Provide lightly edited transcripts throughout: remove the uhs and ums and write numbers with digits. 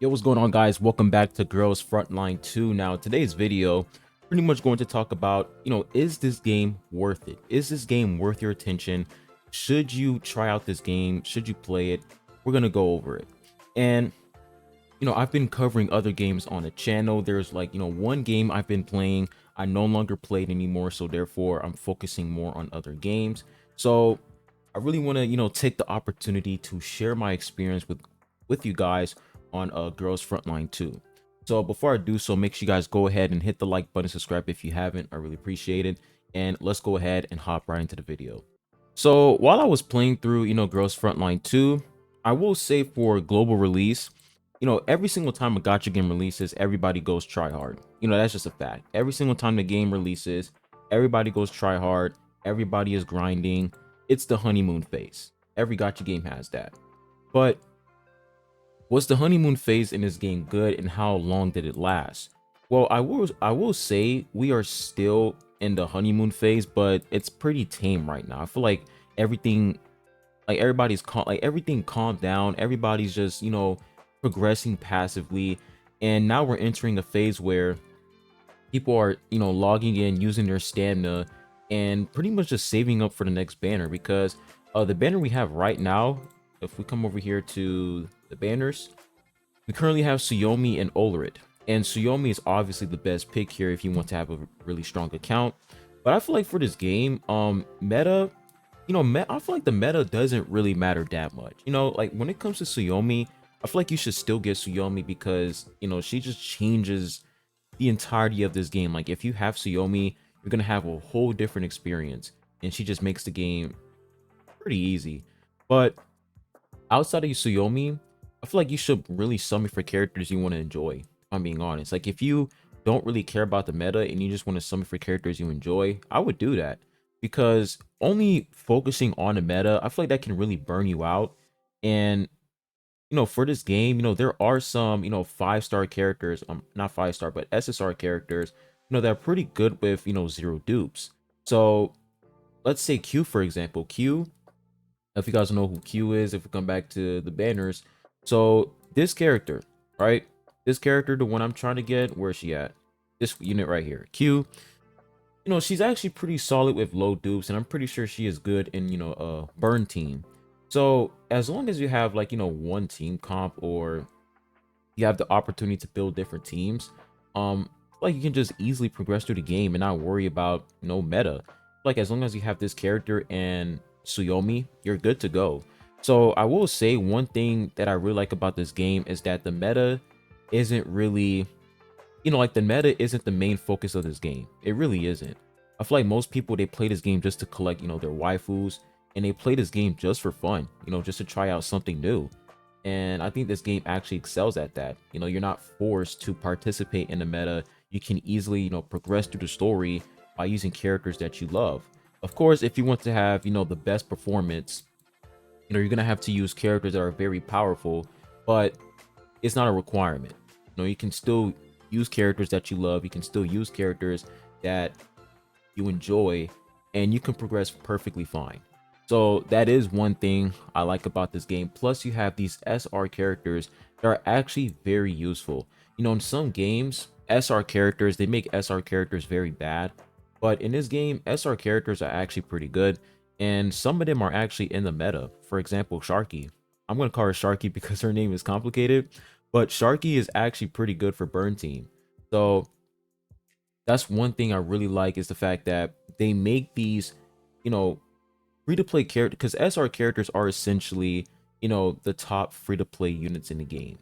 Yo, what's going on, guys? Welcome back to Girls Frontline 2. Now, today's video, pretty much going to talk about, is this game worth it? Is this game worth your attention? Should you try out this game? Should you play it? We're going to go over it. And, I've been covering other games on the channel. There's like, one game I've been playing. I no longer play it anymore. So therefore, I'm focusing more on other games. So I really want to, take the opportunity to share my experience with you guys on Girls Frontline 2. So before I do so, make sure you guys go ahead and hit the like button, subscribe if you haven't. I really appreciate it. And let's go ahead and hop right into the video. So while I was playing through, Girls Frontline 2, I will say for global release, every single time a gacha game releases, everybody goes try hard. That's just a fact. Every single time the game releases, everybody goes try hard. Everybody is grinding. It's the honeymoon phase. Every gacha game has that. But was the honeymoon phase in this game good, and how long did it last? Well, I will say we are still in the honeymoon phase, but it's pretty tame right now. I feel like everything, like everybody's everything calmed down. Everybody's just, progressing passively. And now we're entering a phase where people are, logging in, using their stamina, and pretty much just saving up for the next banner, because the banner we have right now, if we come over here to the banners, we currently have Tsuyomi and Olerit. And Tsuyomi is obviously the best pick here if you want to have a really strong account. But I feel like for this game, meta, I feel like the meta doesn't really matter that much. Like when it comes to Tsuyomi, I feel like you should still get Tsuyomi because, she just changes the entirety of this game. Like if you have Tsuyomi, you're going to have a whole different experience. And she just makes the game pretty easy. But outside of Tsuyomi, I feel like you should really summon for characters you want to enjoy, if I'm being honest. Like if you don't really care about the meta and you just want to summon for characters you enjoy, I would do that. Because only focusing on the meta, I feel like that can really burn you out. And for this game, there are some, 5-star characters, not 5-star, but SSR characters, that are pretty good with, zero dupes. So let's say Q, for example. Q, if you guys know who Q is, if we come back to the banners, so this character, right? This character, the one I'm trying to get, where's she at? This unit right here, Q. She's actually pretty solid with low dupes, and I'm pretty sure she is good in, burn team. So as long as you have like, one team comp, or you have the opportunity to build different teams, like you can just easily progress through the game and not worry about meta. Like as long as you have this character and Tsuyomi, you're good to go. So I will say one thing that I really like about this game is that the meta isn't really, like the meta isn't the main focus of this game. It really isn't. I feel like most people, they play this game just to collect, their waifus, and they play this game just for fun, just to try out something new. And I think this game actually excels at that. You're not forced to participate in the meta. You can easily, progress through the story by using characters that you love. Of course, if you want to have, the best performance, you're going to have to use characters that are very powerful, but it's not a requirement. You can still use characters that you love. You can still use characters that you enjoy, and you can progress perfectly fine. So that is one thing I like about this game. Plus, you have these SR characters that are actually very useful. In some games, SR characters, they make SR characters very bad. But in this game, SR characters are actually pretty good. And some of them are actually in the meta. For example, Sharky. I'm going to call her Sharky because her name is complicated. But Sharky is actually pretty good for burn team. So that's one thing I really like, is the fact that they make these, free-to-play characters, because SR characters are essentially, the top free-to-play units in the game.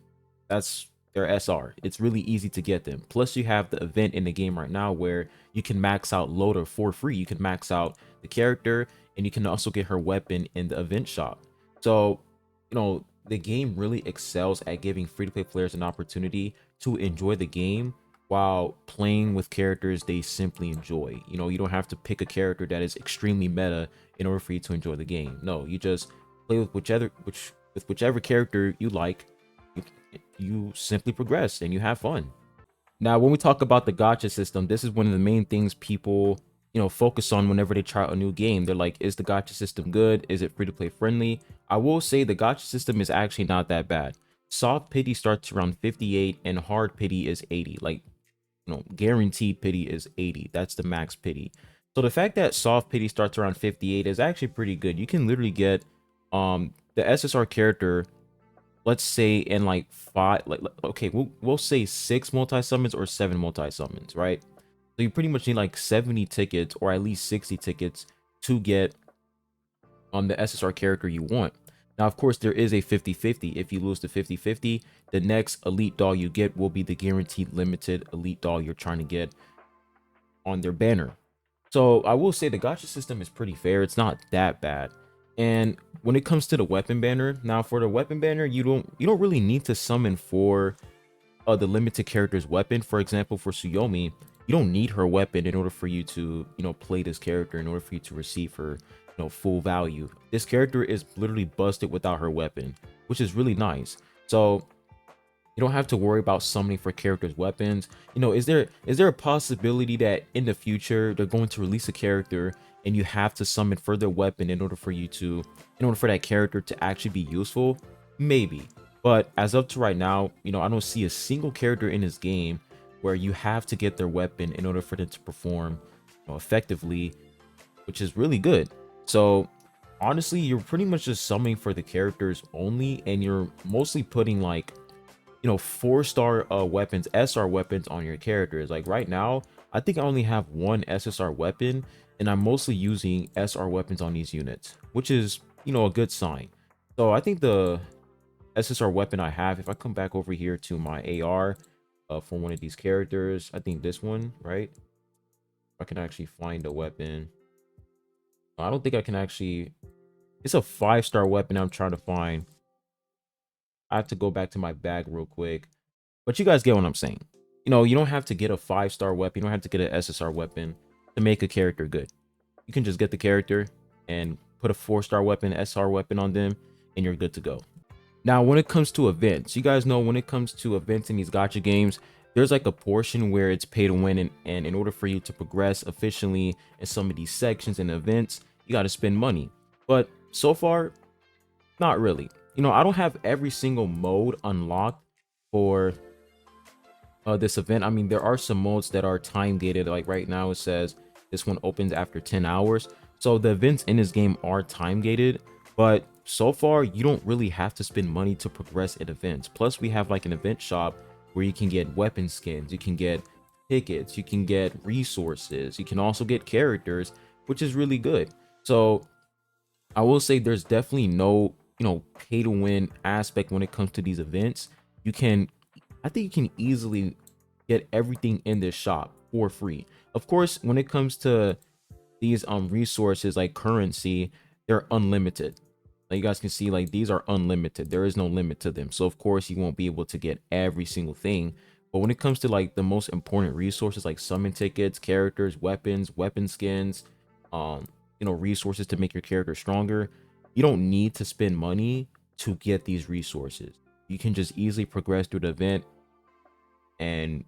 That's their SR. It's really easy to get them. Plus, you have the event in the game right now where you can max out Loader for free. You can max out the character, and you can also get her weapon in the event shop. So, the game really excels at giving free-to-play players an opportunity to enjoy the game while playing with characters they simply enjoy. You don't have to pick a character that is extremely meta in order for you to enjoy the game. No, you just play with whichever character you like. You simply progress and you have fun. Now, when we talk about the gacha system, this is one of the main things people, focus on whenever they try out a new game. They're like, is the gacha system good? Is it free to play friendly? I will say the gacha system is actually not that bad. soft pity starts around 58 and hard pity is 80. Like, guaranteed pity is 80. That's the max pity. So the fact that soft pity starts around 58 is actually pretty good. You can literally get the SSR character, let's say in like five, okay, we'll say 6 multi summons or 7 multi summons, right? So you pretty much need like 70 tickets or at least 60 tickets to get the SSR character you want. Now, of course, there is a 50-50. If you lose the 50-50, the next elite doll you get will be the guaranteed limited elite doll you're trying to get on their banner. So I will say the gacha system is pretty fair. It's not that bad. And when it comes to the weapon banner, now for the weapon banner, you don't really need to summon for the limited character's weapon. For example, for Tsuyomi, you don't need her weapon in order for you to, play this character, in order for you to receive her, full value. This character is literally busted without her weapon, which is really nice. So you don't have to worry about summoning for characters' weapons. Is there a possibility that in the future they're going to release a character and you have to summon for their weapon in order for that character to actually be useful? Maybe. But as up to right now, I don't see a single character in this game where you have to get their weapon in order for them to perform, effectively, which is really good. So honestly, you're pretty much just summoning for the characters only, and you're mostly putting like 4-star weapons, SR weapons on your characters. Like right now, I think I only have one SSR weapon, and I'm mostly using SR weapons on these units, which is a good sign. So I think the SSR weapon I have, if I come back over here to my AR for one of these characters, I think this one, right? I can actually find a weapon. I don't think I can actually. It's a 5-star weapon I'm trying to find. I have to go back to my bag real quick. But you guys get what I'm saying. You don't have to get a 5-star weapon. You don't have to get an SSR weapon to make a character good. You can just get the character and put a 4-star weapon, SR weapon on them, and you're good to go. Now, when it comes to events, you guys know when it comes to events in these gacha games, there's like a portion where it's pay to win, and in order for you to progress efficiently in some of these sections and events, you got to spend money. But so far, not really. I don't have every single mode unlocked for this event. I mean, there are some modes that are time gated. Like right now, it says this one opens after 10 hours. So the events in this game are time gated, but so far you don't really have to spend money to progress in events. Plus, we have like an event shop where you can get weapon skins, you can get tickets, you can get resources, you can also get characters, which is really good. So I will say there's definitely no pay to win aspect when it comes to these events. I think you can easily get everything in this shop for free. Of course, when it comes to these resources like currency, they're unlimited. Like you guys can see, like these are unlimited. There is no limit to them. So of course you won't be able to get every single thing. But when it comes to like the most important resources like summon tickets, characters, weapons, weapon skins, resources to make your character stronger, you don't need to spend money to get these resources. You can just easily progress through the event and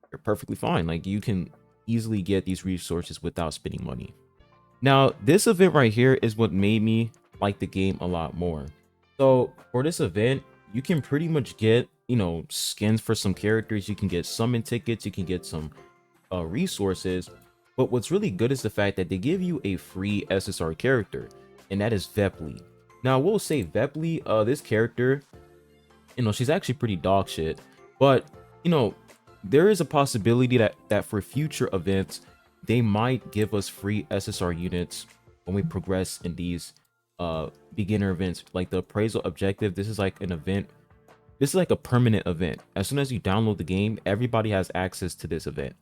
you're perfectly fine. Like you can easily get these resources without spending money. Now, this event right here is what made me like the game a lot more. So for this event, you can pretty much get, skins for some characters. You can get summon tickets. You can get some resources. But what's really good is the fact that they give you a free SSR character, and that is Vepli. Now, we'll say Vepli, this character, she's actually pretty dog shit. But, there is a possibility that for future events, they might give us free SSR units when we progress in these beginner events. Like the appraisal objective, this is like an event. This is like a permanent event. As soon as you download the game, everybody has access to this event.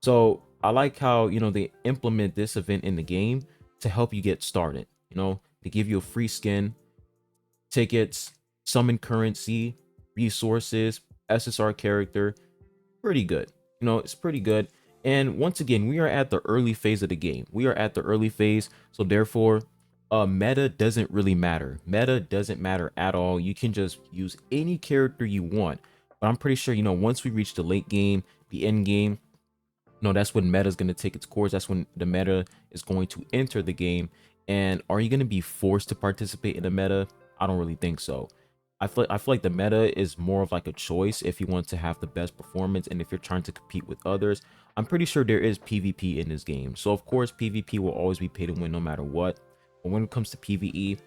So I like how, they implement this event in the game to help you get started. They give you a free skin, tickets, summon currency, resources, SSR character. Pretty good. It's pretty good. And once again, we are at the early phase of the game. We are at the early phase. So therefore, meta doesn't really matter. Meta doesn't matter at all. You can just use any character you want. But I'm pretty sure, once we reach the late game, the end game, that's when meta is going to take its course. That's when the meta is going to enter the game. And are you going to be forced to participate in the meta? I don't really think so. I feel like the meta is more of like a choice if you want to have the best performance and if you're trying to compete with others. I'm pretty sure there is PvP in this game. So of course PvP will always be pay to win no matter what. But when it comes to PvE,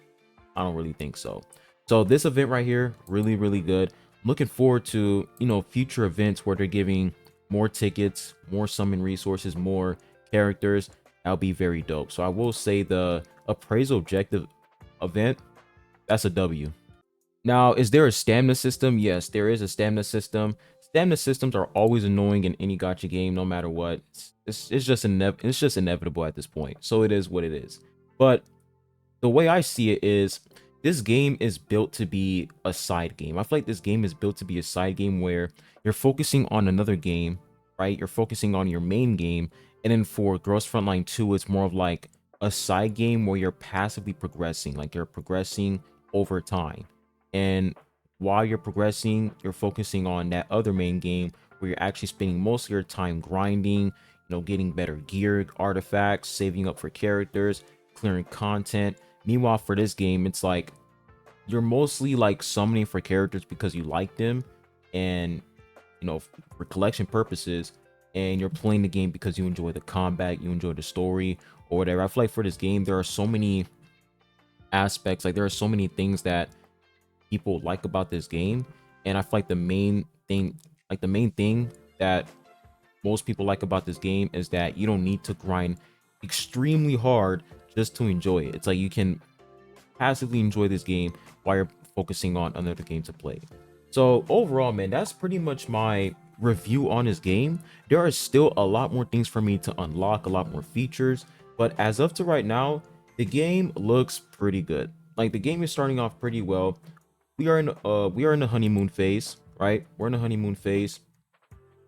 I don't really think so. So this event right here, really good. I'm looking forward to, future events where they're giving more tickets, more summon resources, more characters. That'll be very dope. So I will say the appraisal objective event, that's a W. Now, is there a stamina system? Yes, there is a stamina system. Stamina systems are always annoying in any gacha game, no matter what. It's just inevitable at this point. So it is what it is. But the way I see it is, this game is built to be a side game. I feel like this game is built to be a side game where you're focusing on another game, right? You're focusing on your main game. And then for Girls Frontline 2, it's more of like a side game where you're passively progressing, like you're progressing over time. And while you're progressing, you're focusing on that other main game where you're actually spending most of your time grinding, getting better gear, artifacts, saving up for characters, clearing content. Meanwhile, for this game, it's like you're mostly like summoning for characters because you like them and, for collection purposes, and you're playing the game because you enjoy the combat, you enjoy the story or whatever. I feel like for this game, there are so many aspects, like there are so many things that people like about this game, and I feel like the main thing that most people like about this game is that you don't need to grind extremely hard just to enjoy it. It's like you can passively enjoy this game while you're focusing on another game to play. So overall, man, that's pretty much my review on this game. There are still a lot more things for me to unlock, a lot more features, but as of to right now, the game looks pretty good. Like the game is starting off pretty well. We are in the honeymoon phase, right? We're in the honeymoon phase,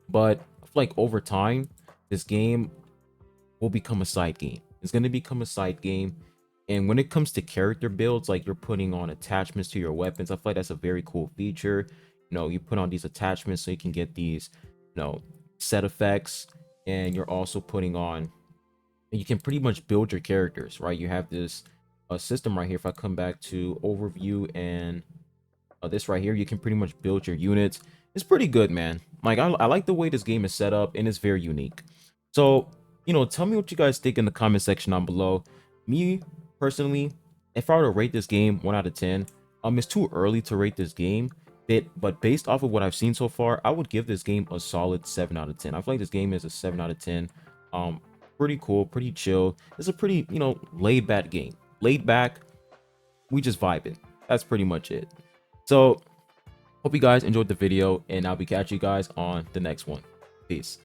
but I feel like over time, this game will become a side game. It's going to become a side game. And when it comes to character builds, like you're putting on attachments to your weapons, I feel like that's a very cool feature. You put on these attachments so you can get these, set effects, and you're also putting on, you can pretty much build your characters, right? You have this system right here. If I come back to overview and this right here, you can pretty much build your units. It's pretty good, man. Like I like the way this game is set up, and it's very unique. So tell me what you guys think in the comment section down below. Me personally, if I were to rate this game 1 out of 10, it's too early to rate this game, but based off of what I've seen so far, I would give this game a solid 7 out of 10. I feel like this game is a 7 out of 10. Pretty cool, pretty chill. It's a pretty, laid back game. Laid back, we just vibing. That's pretty much it. So hope you guys enjoyed the video, and I'll be catching you guys on the next one. Peace.